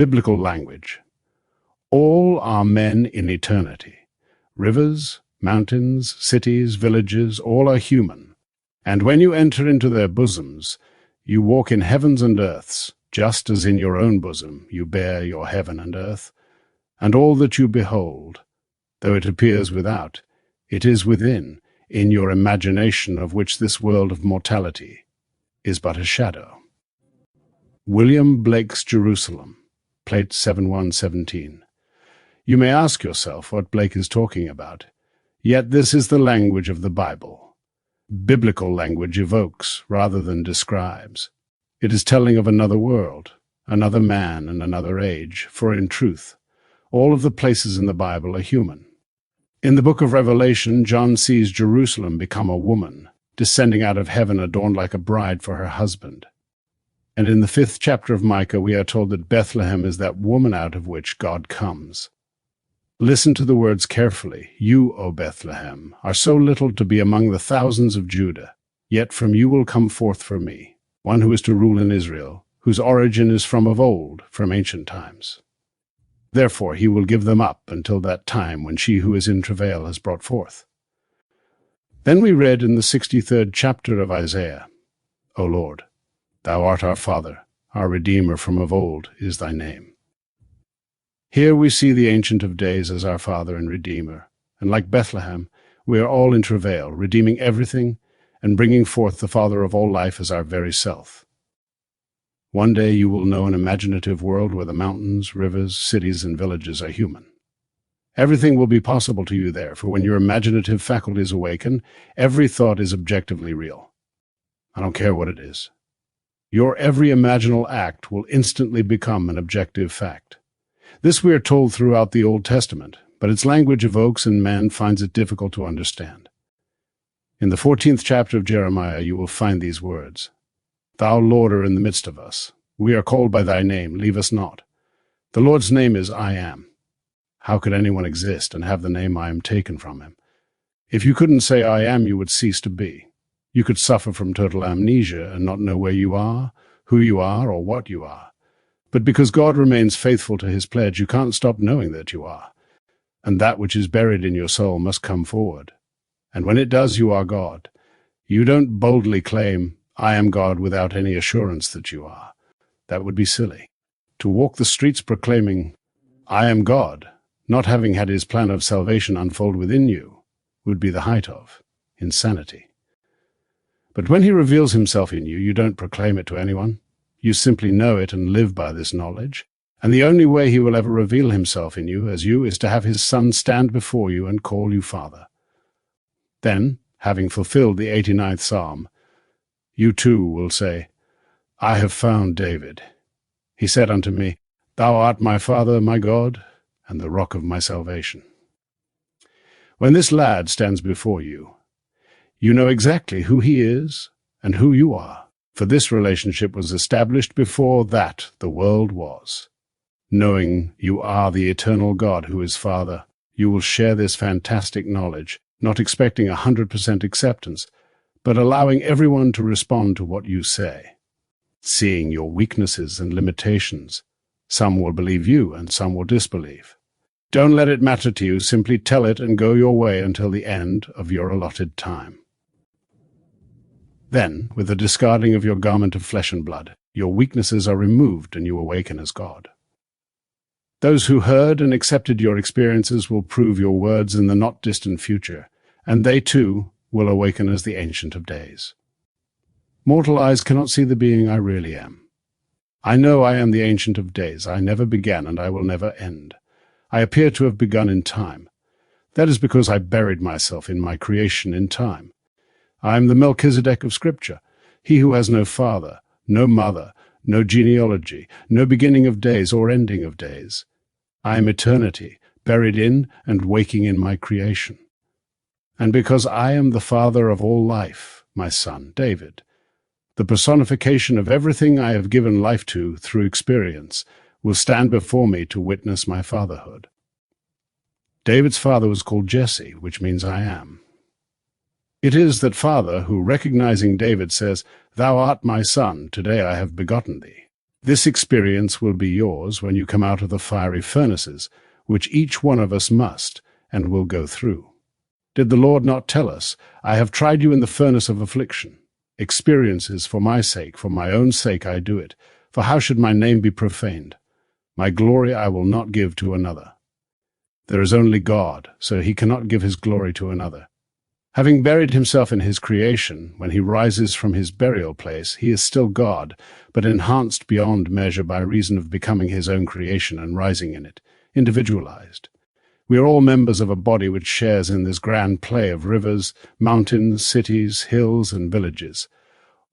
Biblical language. All are men in eternity. Rivers, mountains, cities, villages, all are human. And when you enter into their bosoms, you walk in heavens and earths, just as in your own bosom you bear your heaven and earth. And all that you behold, though it appears without, it is within, in your imagination, of which this world of mortality is but a shadow. William Blake's Jerusalem, Plate 7117. You may ask yourself what Blake is talking about, yet this is the language of the Bible. Biblical language evokes rather than describes. It is telling of another world, another man, and another age, for in truth, all of the places in the Bible are human. In the book of Revelation, John sees Jerusalem become a woman, descending out of heaven adorned like a bride for her husband. And in the 5th chapter of Micah, we are told that Bethlehem is that woman out of which God comes. Listen to the words carefully. You, O Bethlehem, are so little to be among the thousands of Judah, yet from you will come forth for me one who is to rule in Israel, whose origin is from of old, from ancient times. Therefore he will give them up until that time when she who is in travail has brought forth. Then we read in the 63rd chapter of Isaiah, O Lord, thou art our Father, our Redeemer from of old is thy name. Here we see the Ancient of Days as our Father and Redeemer, and like Bethlehem, we are all in travail, redeeming everything and bringing forth the Father of all life as our very self. One day you will know an imaginative world where the mountains, rivers, cities, and villages are human. Everything will be possible to you there, for when your imaginative faculties awaken, every thought is objectively real. I don't care what it is. Your every imaginal act will instantly become an objective fact. This we are told throughout the Old Testament, but its language evokes and man finds it difficult to understand. In the 14th chapter of Jeremiah you will find these words, Thou, Lord, are in the midst of us. We are called by thy name, leave us not. The Lord's name is I Am. How could anyone exist and have the name I Am taken from him? If you couldn't say I Am, you would cease to be. You could suffer from total amnesia and not know where you are, who you are, or what you are. But because God remains faithful to his pledge, you can't stop knowing that you are. And that which is buried in your soul must come forward. And when it does, you are God. You don't boldly claim, I am God, without any assurance that you are. That would be silly. To walk the streets proclaiming, I am God, not having had his plan of salvation unfold within you, would be the height of insanity. But when he reveals himself in you, you don't proclaim it to anyone. You simply know it and live by this knowledge. And the only way he will ever reveal himself in you as you is to have his Son stand before you and call you Father. Then, having fulfilled the 89th Psalm, you too will say, I have found David. He said unto me, Thou art my Father, my God, and the rock of my salvation. When this lad stands before you, you know exactly who he is and who you are, for this relationship was established before that the world was. Knowing you are the eternal God who is Father, you will share this fantastic knowledge, not expecting 100% acceptance, but allowing everyone to respond to what you say. Seeing your weaknesses and limitations, some will believe you and some will disbelieve. Don't let it matter to you, simply tell it and go your way until the end of your allotted time. Then, with the discarding of your garment of flesh and blood, your weaknesses are removed and you awaken as God. Those who heard and accepted your experiences will prove your words in the not-distant future, and they too will awaken as the Ancient of Days. Mortal eyes cannot see the being I really am. I know I am the Ancient of Days. I never began and I will never end. I appear to have begun in time. That is because I buried myself in my creation in time. I am the Melchizedek of Scripture, he who has no father, no mother, no genealogy, no beginning of days or ending of days. I am eternity, buried in and waking in my creation. And because I am the Father of all life, my son, David, the personification of everything I have given life to through experience, will stand before me to witness my fatherhood. David's father was called Jesse, which means I am. It is that father who, recognizing David, says, Thou art my son, today I have begotten thee. This experience will be yours when you come out of the fiery furnaces, which each one of us must and will go through. Did the Lord not tell us, "I have tried you in the furnace of affliction"? Experiences for my sake, for my own sake I do it, for how should my name be profaned? My glory I will not give to another. There is only God, so he cannot give his glory to another. Having buried himself in his creation, when he rises from his burial place, he is still God, but enhanced beyond measure by reason of becoming his own creation and rising in it, individualized. We are all members of a body which shares in this grand play of rivers, mountains, cities, hills, and villages,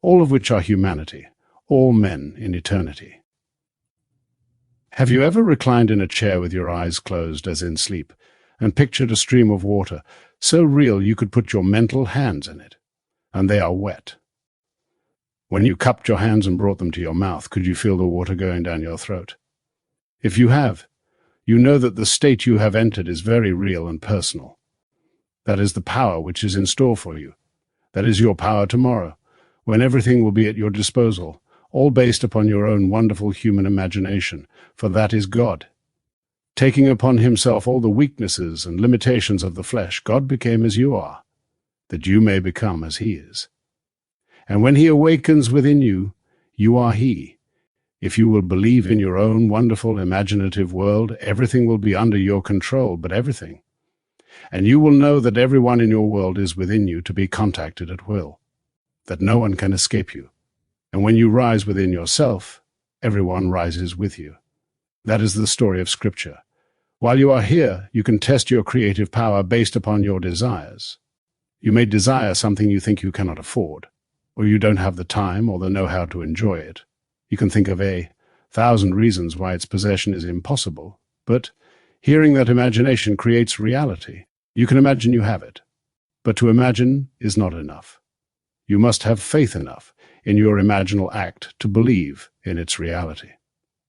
all of which are humanity, all men in eternity. Have you ever reclined in a chair with your eyes closed as in sleep, and pictured a stream of water, so real you could put your mental hands in it, and they are wet? When you cupped your hands and brought them to your mouth, could you feel the water going down your throat? If you have, you know that the state you have entered is very real and personal. That is the power which is in store for you. That is your power tomorrow, when everything will be at your disposal, all based upon your own wonderful human imagination, for that is God. Taking upon himself all the weaknesses and limitations of the flesh, God became as you are, that you may become as he is. And when he awakens within you, you are he. If you will believe in your own wonderful imaginative world, everything will be under your control, but everything. And you will know that everyone in your world is within you to be contacted at will, that no one can escape you. And when you rise within yourself, everyone rises with you. That is the story of Scripture. While you are here, you can test your creative power based upon your desires. You may desire something you think you cannot afford, or you don't have the time or the know-how to enjoy it. You can think of 1,000 reasons why its possession is impossible, but hearing that imagination creates reality, you can imagine you have it. But to imagine is not enough. You must have faith enough in your imaginal act to believe in its reality.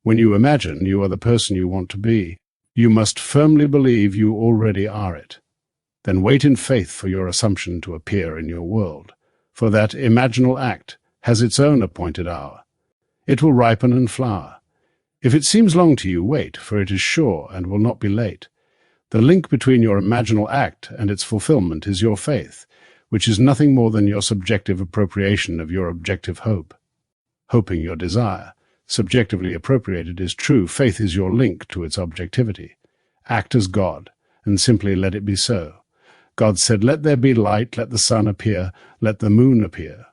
When you imagine you are the person you want to be, you must firmly believe you already are it. Then wait in faith for your assumption to appear in your world, for that imaginal act has its own appointed hour. It will ripen and flower. If it seems long to you, wait, for it is sure and will not be late. The link between your imaginal act and its fulfillment is your faith, which is nothing more than your subjective appropriation of your objective hope. Hoping your desire, subjectively appropriated, is true. Faith is your link to its objectivity. Act as God, and simply let it be so. God said, "Let there be light, let the sun appear, let the moon appear."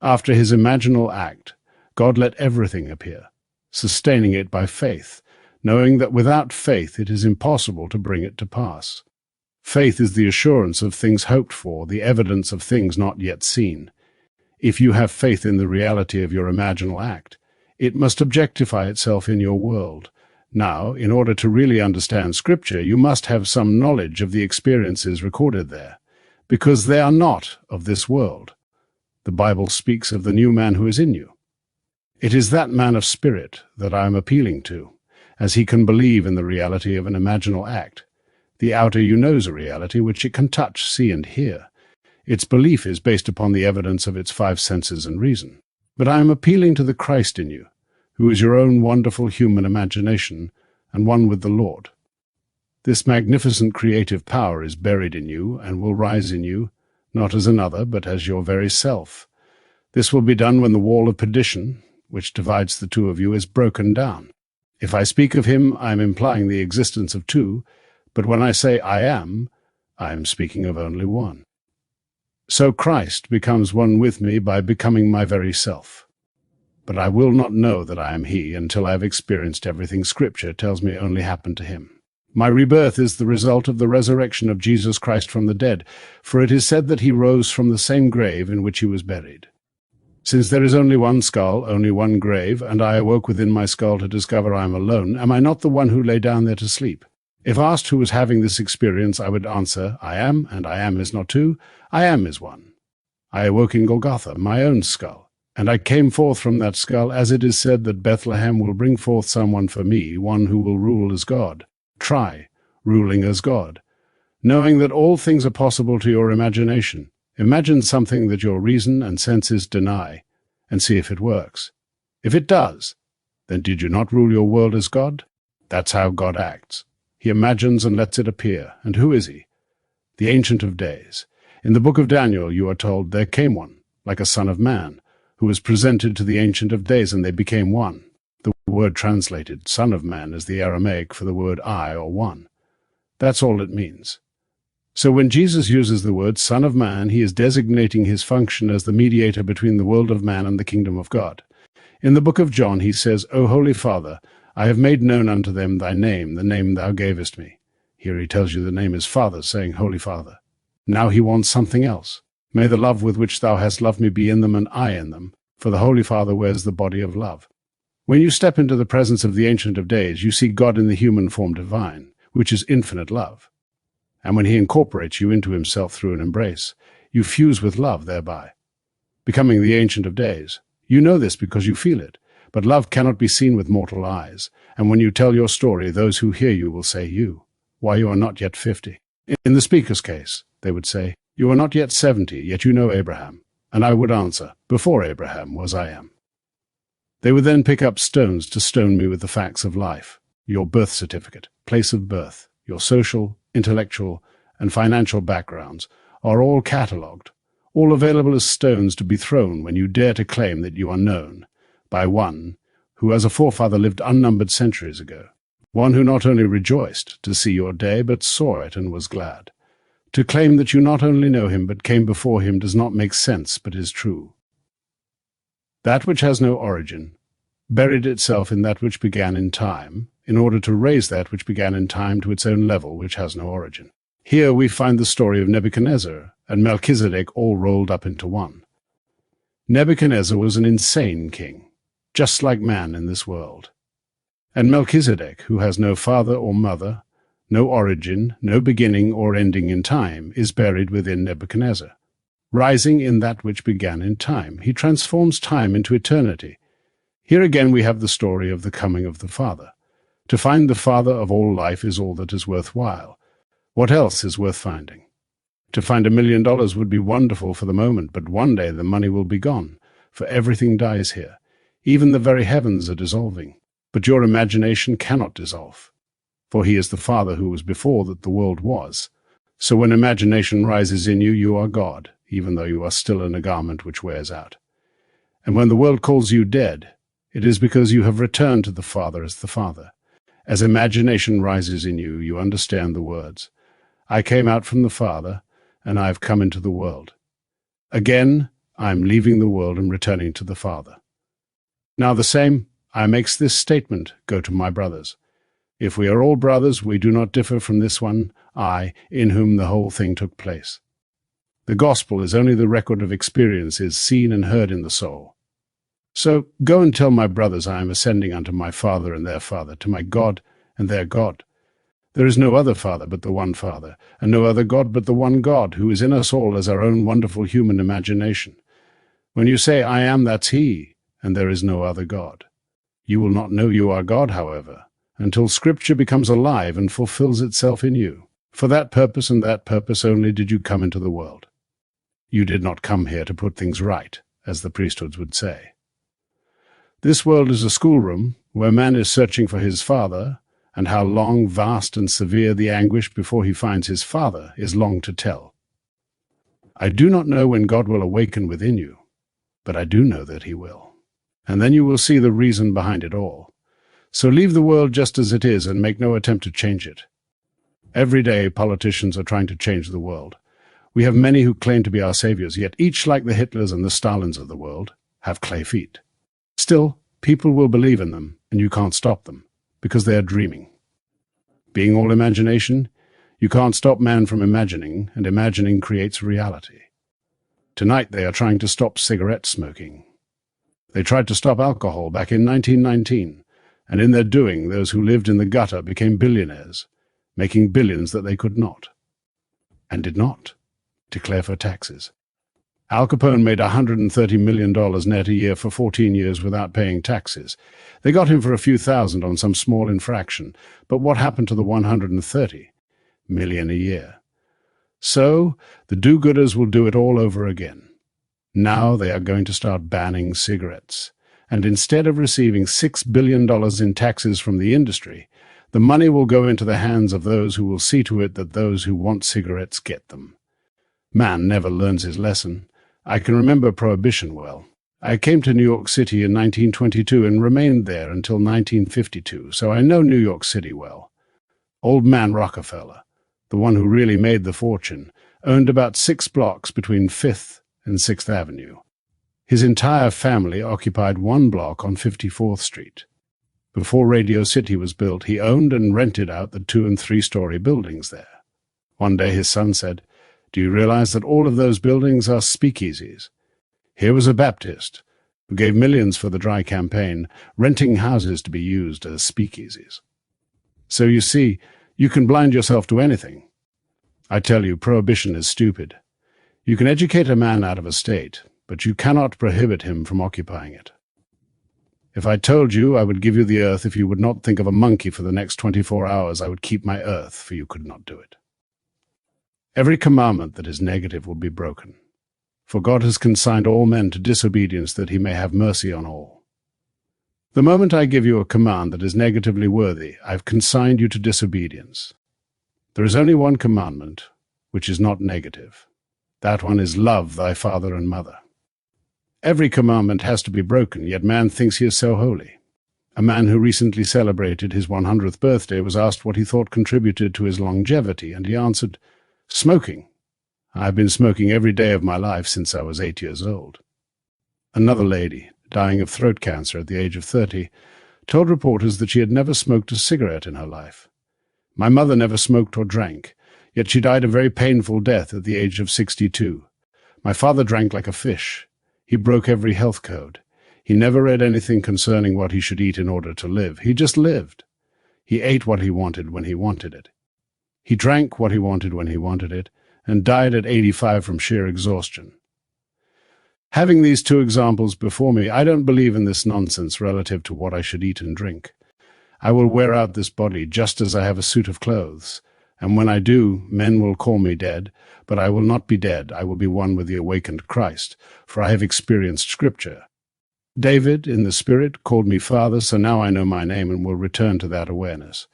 After his imaginal act, God let everything appear, sustaining it by faith, knowing that without faith it is impossible to bring it to pass. Faith is the assurance of things hoped for, the evidence of things not yet seen. If you have faith in the reality of your imaginal act, it must objectify itself in your world. Now, in order to really understand Scripture, you must have some knowledge of the experiences recorded there, because they are not of this world. The Bible speaks of the new man who is in you. It is that man of spirit that I am appealing to, as he can believe in the reality of an imaginal act. The outer you knows a reality which it can touch, see, and hear. Its belief is based upon the evidence of its 5 senses and reason. But I am appealing to the Christ in you, who is your own wonderful human imagination and one with the Lord. This magnificent creative power is buried in you and will rise in you, not as another, but as your very self. This will be done when the wall of perdition, which divides the two of you, is broken down. If I speak of him, I am implying the existence of two, but when I say I am speaking of only one. So Christ becomes one with me by becoming my very self. But I will not know that I am he until I have experienced everything Scripture tells me only happened to him. My rebirth is the result of the resurrection of Jesus Christ from the dead, for it is said that he rose from the same grave in which he was buried. Since there is only one skull, only one grave, and I awoke within my skull to discover I am alone, am I not the one who lay down there to sleep? If asked who was having this experience, I would answer, I am, and I am is not two, I am is one. I awoke in Golgotha, my own skull, and I came forth from that skull, as it is said that Bethlehem will bring forth someone for me, one who will rule as God. Try ruling as God, knowing that all things are possible to your imagination. Imagine something that your reason and senses deny, and see if it works. If it does, Then did you not rule your world as God? That's how God acts. He imagines and lets it appear. And who is he? The Ancient of Days. In the book of Daniel, you are told, there came one, like a son of man, who was presented to the Ancient of Days, and they became one. The word translated, son of man, is the Aramaic for the word I, or one. That's all it means. So when Jesus uses the word Son of Man, he is designating his function as the mediator between the world of man and the kingdom of God. In the book of John, he says, O Holy Father, I have made known unto them thy name, the name thou gavest me. Here he tells you the name is Father, saying, Holy Father. Now he wants something else. May the love with which thou hast loved me be in them and I in them, for the Holy Father wears the body of love. When you step into the presence of the Ancient of Days, you see God in the human form divine, which is infinite love. And when he incorporates you into himself through an embrace, you fuse with love thereby, becoming the Ancient of Days. You know this because you feel it, but love cannot be seen with mortal eyes, and when you tell your story, those who hear you will say, you, why, you are not yet 50. In the speaker's case, they would say, you are not yet 70, yet you know Abraham. And I would answer, before Abraham was I am. They would then pick up stones to stone me with the facts of life, your birth certificate, place of birth, your social, intellectual, and financial backgrounds are all catalogued, all available as stones to be thrown when you dare to claim that you are known by one who as a forefather lived unnumbered centuries ago, one who not only rejoiced to see your day but saw it and was glad. To claim that you not only know him but came before him does not make sense but is true. That which has no origin buried itself in that which began in time, in order to raise that which began in time to its own level, which has no origin. Here we find the story of Nebuchadnezzar and Melchizedek all rolled up into one. Nebuchadnezzar was an insane king, just like man in this world. And Melchizedek, who has no father or mother, no origin, no beginning or ending in time, is buried within Nebuchadnezzar. Rising in that which began in time, he transforms time into eternity. Here again we have the story of the coming of the Father. To find the Father of all life is all that is worthwhile. What else is worth finding? To find $1 million would be wonderful for the moment, but one day the money will be gone, for everything dies here. Even the very heavens are dissolving. But your imagination cannot dissolve, for he is the Father who was before that the world was. So when imagination rises in you, you are God, even though you are still in a garment which wears out. And when the world calls you dead, it is because you have returned to the Father as the Father. As imagination rises in you, you understand the words, I came out from the Father, and I have come into the world. Again, I am leaving the world and returning to the Father. Now the same, I makes this statement, go to my brothers. If we are all brothers, we do not differ from this one, I, in whom the whole thing took place. The gospel is only the record of experiences seen and heard in the soul. So go and tell my brothers I am ascending unto my Father and their Father, to my God and their God. There is no other Father but the one Father, and no other God but the one God, who is in us all as our own wonderful human imagination. When you say, I am, that's he, and there is no other God. You will not know you are God, however, until Scripture becomes alive and fulfills itself in you. For that purpose and that purpose only did you come into the world. You did not come here to put things right, as the priesthoods would say. This world is a schoolroom where man is searching for his Father, and how long, vast, and severe the anguish before he finds his Father is long to tell. I do not know when God will awaken within you, but I do know that he will. And then you will see the reason behind it all. So leave the world just as it is and make no attempt to change it. Every day politicians are trying to change the world. We have many who claim to be our saviors, yet each, like the Hitlers and the Stalins of the world, have clay feet. Still, people will believe in them, and you can't stop them, because they are dreaming. Being all imagination, you can't stop man from imagining, and imagining creates reality. Tonight they are trying to stop cigarette smoking. They tried to stop alcohol back in 1919, and in their doing, those who lived in the gutter became billionaires, making billions that they could not, and did not, declare for taxes. Al Capone made $130 million net a year for 14 years without paying taxes. They got him for a few thousand on some small infraction, but what happened to the $130 million a year? So, the do-gooders will do it all over again. Now they are going to start banning cigarettes. and instead of receiving $6 billion in taxes from the industry, the money will go into the hands of those who will see to it that those who want cigarettes get them. Man never learns his lesson. I can remember Prohibition well. I came to New York City in 1922 and remained there until 1952, so I know New York City well. Old man Rockefeller, the one who really made the fortune, owned about 6 blocks between 5th and 6th Avenue. His entire family occupied 1 block on 54th Street. Before Radio City was built, he owned and rented out the 2- and 3-story buildings there. One day his son said, "Do you realize that all of those buildings are speakeasies?" Here was a Baptist who gave millions for the dry campaign, renting houses to be used as speakeasies. So you see, you can blind yourself to anything. I tell you, prohibition is stupid. You can educate a man out of a state, but you cannot prohibit him from occupying it. If I told you I would give you the earth if you would not think of a monkey for the next 24 hours, I would keep my earth, for you could not do it. Every commandment that is negative will be broken. For God has consigned all men to disobedience that he may have mercy on all. The moment I give you a command that is negatively worthy, I have consigned you to disobedience. There is only one commandment which is not negative. That one is love thy father and mother. Every commandment has to be broken, yet man thinks he is so holy. A man who recently celebrated his 100th birthday was asked what he thought contributed to his longevity, and he answered, "Smoking. I have been smoking every day of my life since I was 8 years old." Another lady, dying of throat cancer at the age of 30, told reporters that she had never smoked a cigarette in her life. "My mother never smoked or drank, yet she died a very painful death at the age of 62. My father drank like a fish. He broke every health code. He never read anything concerning what he should eat in order to live. He just lived. He ate what he wanted when he wanted it. He drank what he wanted when he wanted it, and died at 85 from sheer exhaustion." Having these 2 examples before me, I don't believe in this nonsense relative to what I should eat and drink. I will wear out this body just as I have a suit of clothes, and when I do, men will call me dead, but I will not be dead. I will be one with the awakened Christ, for I have experienced Scripture. David, in the Spirit, called me Father, so now I know my name and will return to that awareness.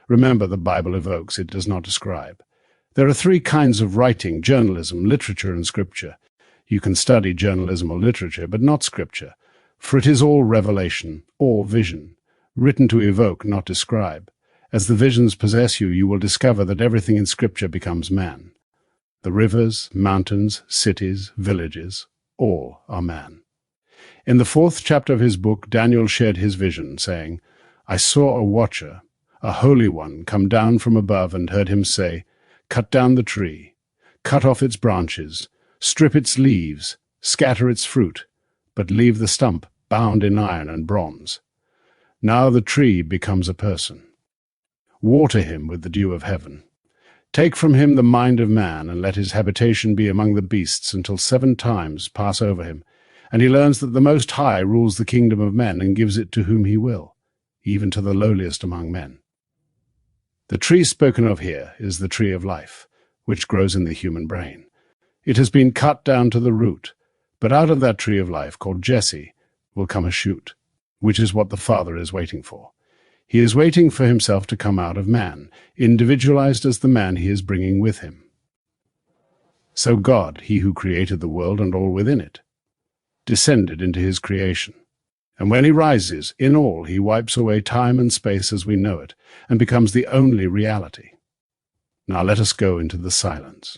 Remember, the Bible evokes, it does not describe. There are 3 kinds of writing: journalism, literature, and Scripture. You can study journalism or literature, but not Scripture, for it is all revelation, all vision, written to evoke, not describe. As the visions possess you, you will discover that everything in Scripture becomes man. The rivers, mountains, cities, villages, all are man. In the 4th chapter of his book, Daniel shared his vision, saying, "I saw a watcher, a holy one, come down from above, and heard him say, 'Cut down the tree, cut off its branches, strip its leaves, scatter its fruit, but leave the stump bound in iron and bronze.' Now the tree becomes a person. Water him with the dew of heaven. Take from him the mind of man, and let his habitation be among the beasts until 7 times pass over him, and he learns that the Most High rules the kingdom of men and gives it to whom he will, even to the lowliest among men." The tree spoken of here is the tree of life, which grows in the human brain. It has been cut down to the root, but out of that tree of life, called Jesse, will come a shoot, which is what the Father is waiting for. He is waiting for himself to come out of man, individualized as the man he is bringing with him. So God, he who created the world and all within it, descended into his creation. And when he rises, in all, he wipes away time and space as we know it, and becomes the only reality. Now let us go into the silence.